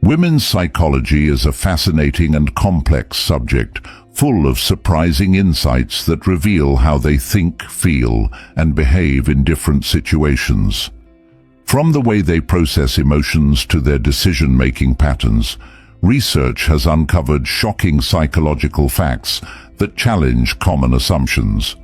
Women's psychology is a fascinating and complex subject, full of surprising insights that reveal how they think, feel, and behave in different situations. From the way they process emotions to their decision-making patterns, research has uncovered shocking psychological facts that challenge common assumptions.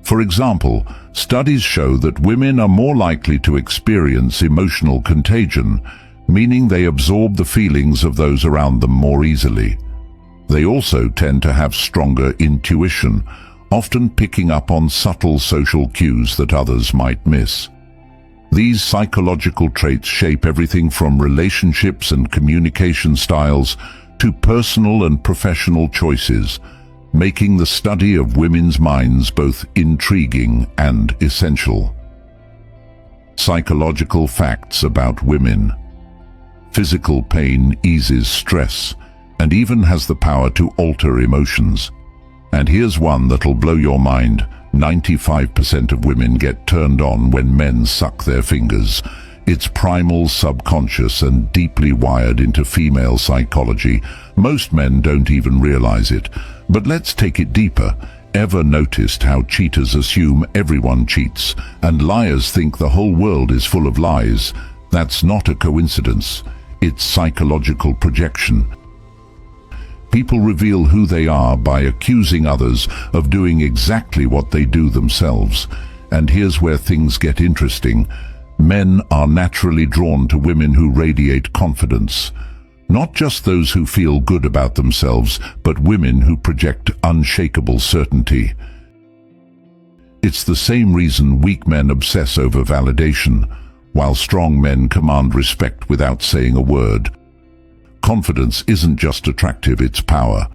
For example, studies show that women are more likely to experience emotional contagion, meaning they absorb the feelings of those around them more easily. They also tend to have stronger intuition, often picking up on subtle social cues that others might miss. These psychological traits shape everything from relationships and communication styles to personal and professional choices, making the study of women's minds both intriguing and essential. Psychological facts about women. Physical pain eases stress and even has the power to alter emotions. And here's one that'll blow your mind. 95% of women get turned on when men suck their fingers. It's primal, subconscious, and deeply wired into female psychology. Most men don't even realize it. But let's take it deeper. Ever noticed how cheaters assume everyone cheats, and liars think the whole world is full of lies? That's not a coincidence. It's psychological projection. People reveal who they are by accusing others of doing exactly what they do themselves. And here's where things get interesting. Men are naturally drawn to women who radiate confidence. Not just those who feel good about themselves, but women who project unshakable certainty. It's the same reason weak men obsess over validation, while strong men command respect without saying a word. Confidence isn't just attractive, it's power.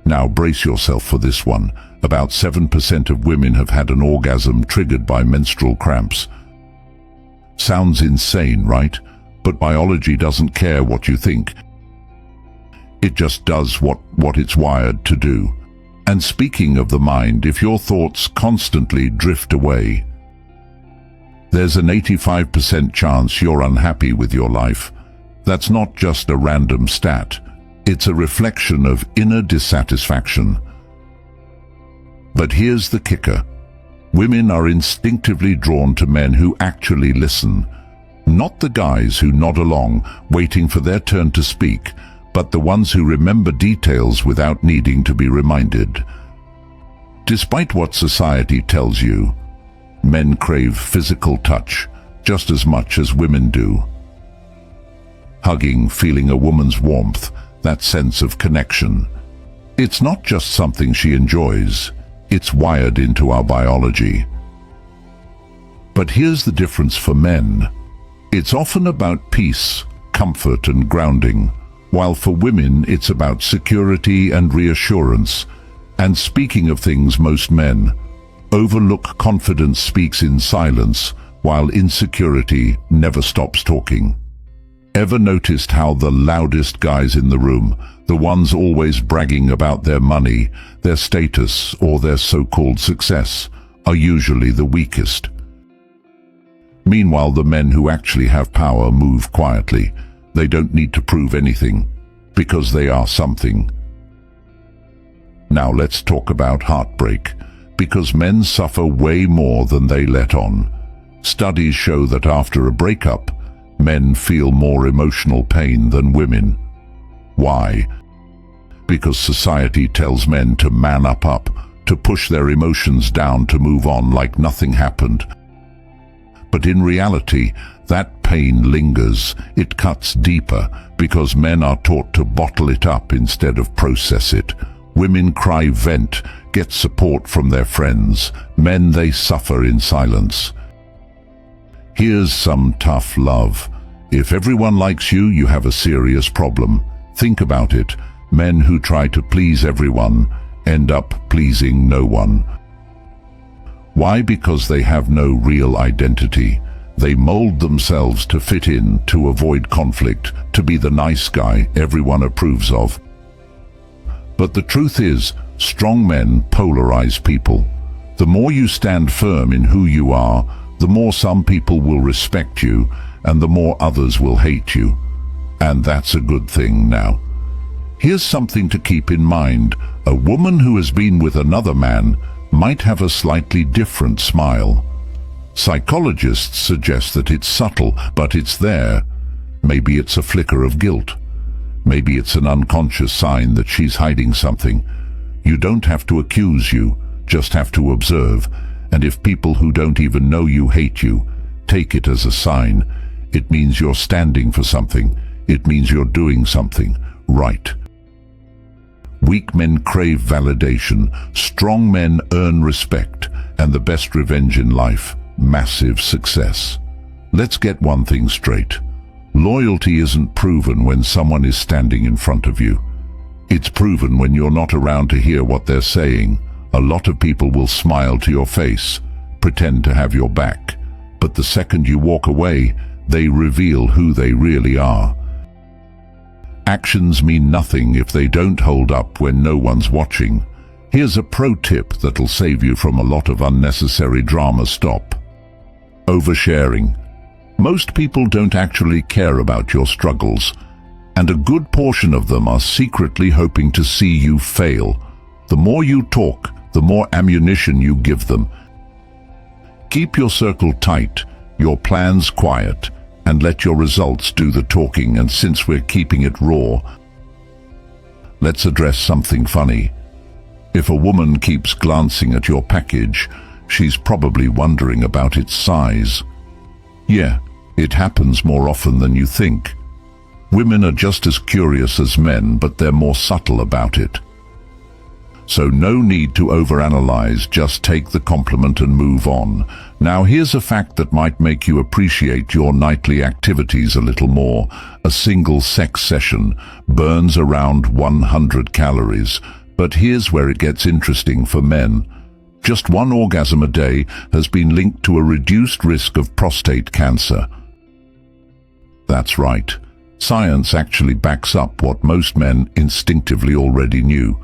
Now brace yourself for this one. About 7% of women have had an orgasm triggered by menstrual cramps. Sounds insane, right? But biology doesn't care what you think. It just does what it's wired to do. And speaking of the mind, if your thoughts constantly drift away, there's an 85% chance you're unhappy with your life. That's not just a random stat. It's a reflection of inner dissatisfaction. But here's the kicker. Women are instinctively drawn to men who actually listen. Not the guys who nod along, waiting for their turn to speak, but the ones who remember details without needing to be reminded. Despite what society tells you, men crave physical touch just as much as women do. Hugging, feeling a woman's warmth, that sense of connection. It's not just something she enjoys, it's wired into our biology. But here's the difference for men. It's often about peace, comfort, and grounding, while for women it's about security and reassurance. And speaking of things most men overlook, confidence speaks in silence, while insecurity never stops talking. Ever noticed how the loudest guys in the room, the ones always bragging about their money, their status, or their so-called success, are usually the weakest? Meanwhile, the men who actually have power move quietly. They don't need to prove anything, because they are something. Now let's talk about heartbreak, because men suffer way more than they let on. Studies show that after a breakup, men feel more emotional pain than women. Why? Because society tells men to man up, to push their emotions down, to move on like nothing happened. But in reality, that pain lingers. It cuts deeper because men are taught to bottle it up instead of process it. Women cry, vent, get support from their friends. Men, they suffer in silence. Here's some tough love. If everyone likes you, you have a serious problem. Think about it. Men who try to please everyone end up pleasing no one. Why? Because they have no real identity. They mold themselves to fit in, to avoid conflict, to be the nice guy everyone approves of. But the truth is, strong men polarize people. The more you stand firm in who you are, the more some people will respect you, and the more others will hate you. And that's a good thing now. Here's something to keep in mind. A woman who has been with another man might have a slightly different smile. Psychologists suggest that it's subtle, but it's there. Maybe it's a flicker of guilt. Maybe it's an unconscious sign that she's hiding something. You don't have to accuse you, just have to observe. And if people who don't even know you hate you, take it as a sign. It means you're standing for something. It means you're doing something right. Weak men crave validation. Strong men earn respect. And the best revenge in life, massive success. Let's get one thing straight. Loyalty isn't proven when someone is standing in front of you. It's proven when you're not around to hear what they're saying. A lot of people will smile to your face, pretend to have your back. But the second you walk away, they reveal who they really are. Actions mean nothing if they don't hold up when no one's watching. Here's a pro tip that'll save you from a lot of unnecessary drama. Stop oversharing. Most people don't actually care about your struggles, and a good portion of them are secretly hoping to see you fail. The more you talk, the more ammunition you give them. Keep your circle tight, your plans quiet, and let your results do the talking. And since we're keeping it raw, let's address something funny. If a woman keeps glancing at your package, she's probably wondering about its size. Yeah, it happens more often than you think. Women are just as curious as men, but they're more subtle about it. So no need to overanalyze, just take the compliment and move on. Now here's a fact that might make you appreciate your nightly activities a little more. A single sex session burns around 100 calories. But here's where it gets interesting for men. Just one orgasm a day has been linked to a reduced risk of prostate cancer. That's right. Science actually backs up what most men instinctively already knew.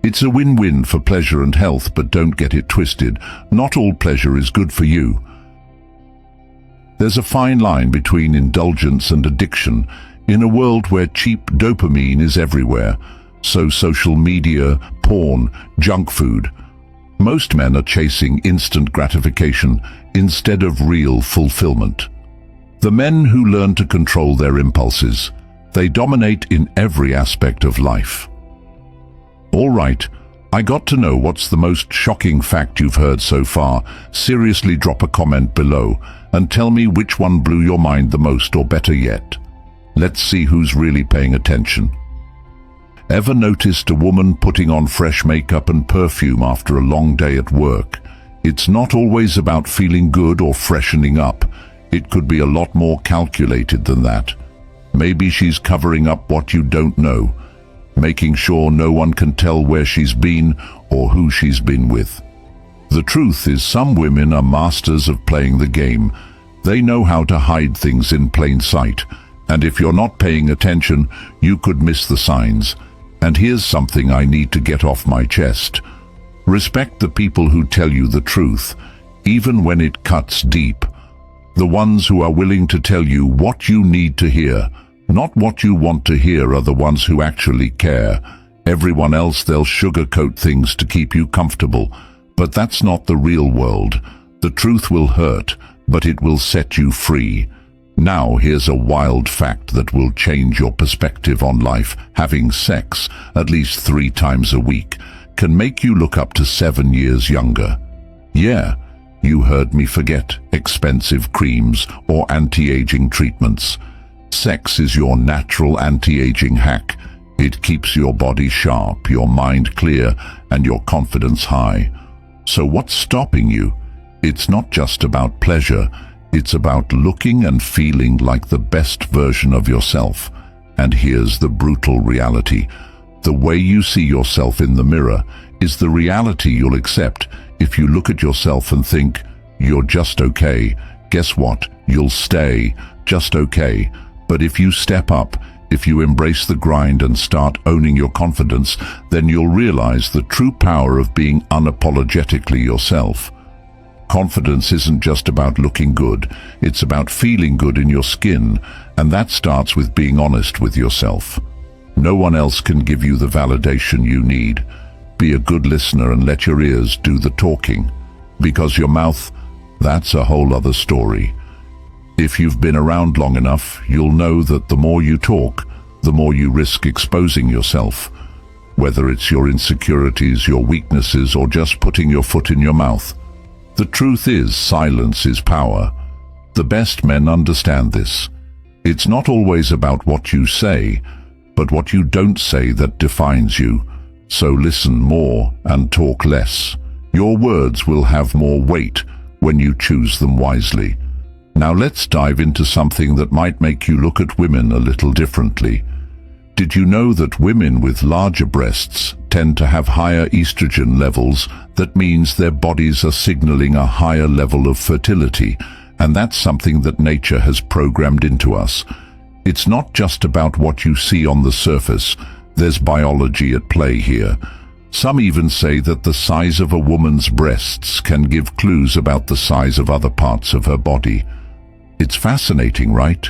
It's a win-win for pleasure and health, but don't get it twisted. Not all pleasure is good for you. There's a fine line between indulgence and addiction in a world where cheap dopamine is everywhere. So social media, porn, junk food. Most men are chasing instant gratification instead of real fulfillment. The men who learn to control their impulses, they dominate in every aspect of life. All right, I got to know what's the most shocking fact you've heard so far. Seriously, drop a comment below and tell me which one blew your mind the most, or better yet, let's see who's really paying attention. Ever noticed a woman putting on fresh makeup and perfume after a long day at work? It's not always about feeling good or freshening up. It could be a lot more calculated than that. Maybe she's covering up what you don't know, making sure no one can tell where she's been or who she's been with. The truth is, some women are masters of playing the game. They know how to hide things in plain sight, and if you're not paying attention, you could miss the signs. And here's something I need to get off my chest. Respect the people who tell you the truth, even when it cuts deep. The ones who are willing to tell you what you need to hear, not what you want to hear, are the ones who actually care. Everyone else, they'll sugarcoat things to keep you comfortable. But that's not the real world. The truth will hurt, but it will set you free. Now here's a wild fact that will change your perspective on life. Having sex at least 3 times a week can make you look up to 7 years younger. Yeah, you heard me. Forget expensive creams or anti-aging treatments. Sex is your natural anti-aging hack. It keeps your body sharp, your mind clear, and your confidence high. So what's stopping you? It's not just about pleasure. It's about looking and feeling like the best version of yourself. And here's the brutal reality. The way you see yourself in the mirror is the reality you'll accept. If you look at yourself and think, you're just okay, guess what? You'll stay just okay. But if you step up, if you embrace the grind and start owning your confidence, then you'll realize the true power of being unapologetically yourself. Confidence isn't just about looking good, it's about feeling good in your skin, and that starts with being honest with yourself. No one else can give you the validation you need. Be a good listener and let your ears do the talking. Because your mouth, that's a whole other story. If you've been around long enough, you'll know that the more you talk, the more you risk exposing yourself. Whether it's your insecurities, your weaknesses, or just putting your foot in your mouth. The truth is, silence is power. The best men understand this. It's not always about what you say, but what you don't say that defines you. So listen more and talk less. Your words will have more weight when you choose them wisely. Now let's dive into something that might make you look at women a little differently. Did you know that women with larger breasts tend to have higher estrogen levels? That means their bodies are signaling a higher level of fertility, and that's something that nature has programmed into us. It's not just about what you see on the surface, there's biology at play here. Some even say that the size of a woman's breasts can give clues about the size of other parts of her body. It's fascinating, right?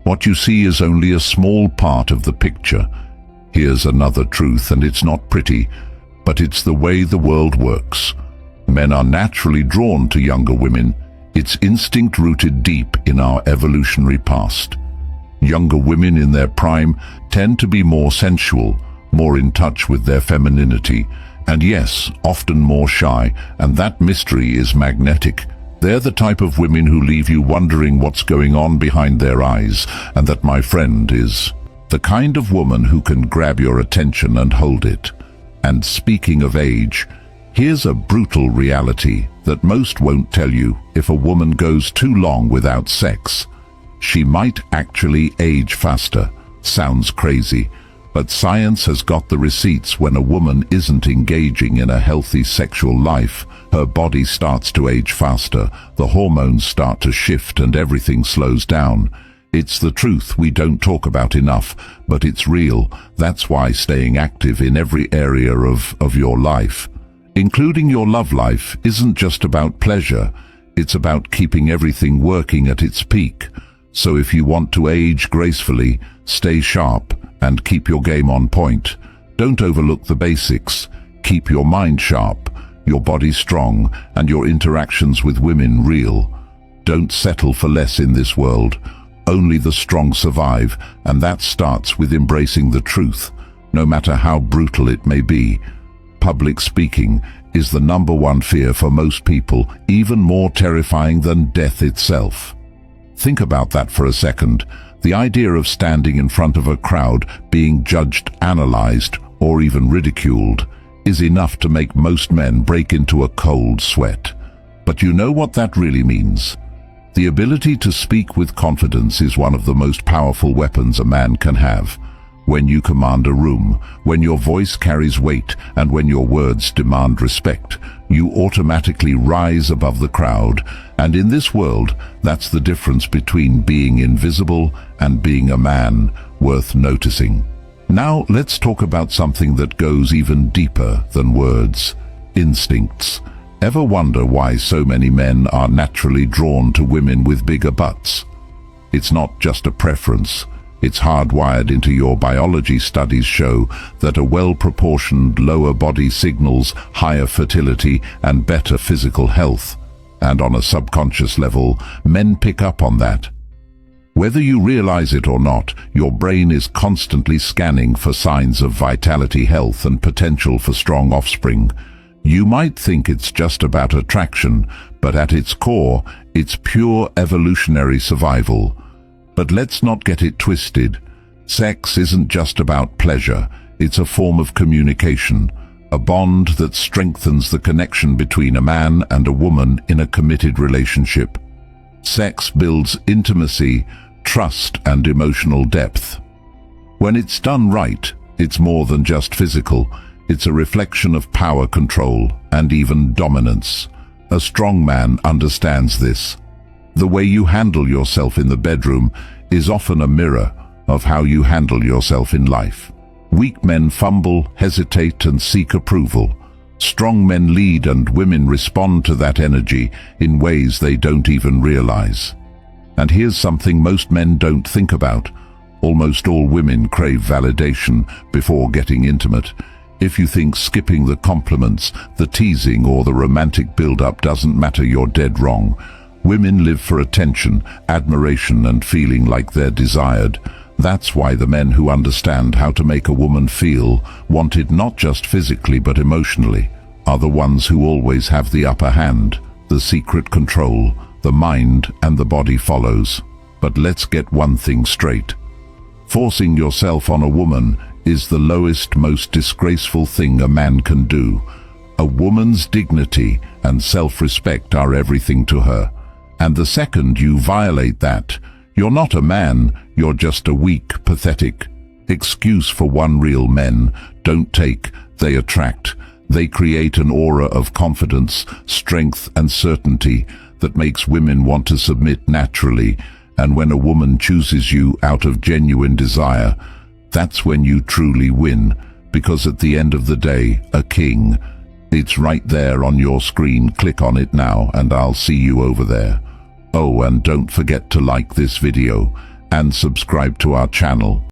What you see is only a small part of the picture. Here's another truth, and it's not pretty, but it's the way the world works. Men are naturally drawn to younger women. It's instinct rooted deep in our evolutionary past. Younger women in their prime tend to be more sensual, more in touch with their femininity, and yes, often more shy, and that mystery is magnetic. They're the type of women who leave you wondering what's going on behind their eyes, and that, my friend, is the kind of woman who can grab your attention and hold it. And speaking of age, here's a brutal reality that most won't tell you. If a woman goes too long without sex, she might actually age faster. Sounds crazy, but science has got the receipts. When a woman isn't engaging in a healthy sexual life, her body starts to age faster, the hormones start to shift, and everything slows down. It's the truth we don't talk about enough, but it's real. That's why staying active in every area of your life, including your love life, isn't just about pleasure. It's about keeping everything working at its peak. So if you want to age gracefully, stay sharp and keep your game on point. Don't overlook the basics. Keep your mind sharp, your body strong, and your interactions with women real. Don't settle for less in this world. Only the strong survive, and that starts with embracing the truth, no matter how brutal it may be. Public speaking is the #1 fear for most people, even more terrifying than death itself. Think about that for a second. The idea of standing in front of a crowd, being judged, analyzed, or even ridiculed, is enough to make most men break into a cold sweat. But you know what that really means? The ability to speak with confidence is one of the most powerful weapons a man can have. When you command a room, when your voice carries weight, and when your words demand respect, you automatically rise above the crowd. And in this world, that's the difference between being invisible and being a man worth noticing. Now let's talk about something that goes even deeper than words: instincts. Ever wonder why so many men are naturally drawn to women with bigger butts? It's not just a preference. It's hardwired into your biology. Studies show that a well-proportioned lower body signals higher fertility and better physical health. And on a subconscious level, men pick up on that. Whether you realize it or not, your brain is constantly scanning for signs of vitality, health, and potential for strong offspring. You might think it's just about attraction, but at its core, it's pure evolutionary survival. But let's not get it twisted. Sex isn't just about pleasure. It's a form of communication, a bond that strengthens the connection between a man and a woman in a committed relationship. Sex builds intimacy, trust, and emotional depth. When it's done right, it's more than just physical. It's a reflection of power, control, and even dominance. A strong man understands this. The way you handle yourself in the bedroom is often a mirror of how you handle yourself in life. Weak men fumble, hesitate, and seek approval. Strong men lead and women respond to that energy in ways they don't even realize. And here's something most men don't think about. Almost all women crave validation before getting intimate. If you think skipping the compliments, the teasing or the romantic build-up doesn't matter, you're dead wrong. Women live for attention, admiration and feeling like they're desired. That's why the men who understand how to make a woman feel wanted not just physically but emotionally are the ones who always have the upper hand. The secret control, the mind and the body follows. But let's get one thing straight. Forcing yourself on a woman is the lowest, most disgraceful thing a man can do. A woman's dignity and self-respect are everything to her. And the second you violate that, you're not a man, you're just a weak, pathetic excuse for one. Real men don't take, they attract. They create an aura of confidence, strength and certainty that makes women want to submit naturally. And when a woman chooses you out of genuine desire, that's when you truly win, because at the end of the day, a king. It's right there on your screen. Click on it now and I'll see you over there. Oh, and don't forget to like this video and subscribe to our channel.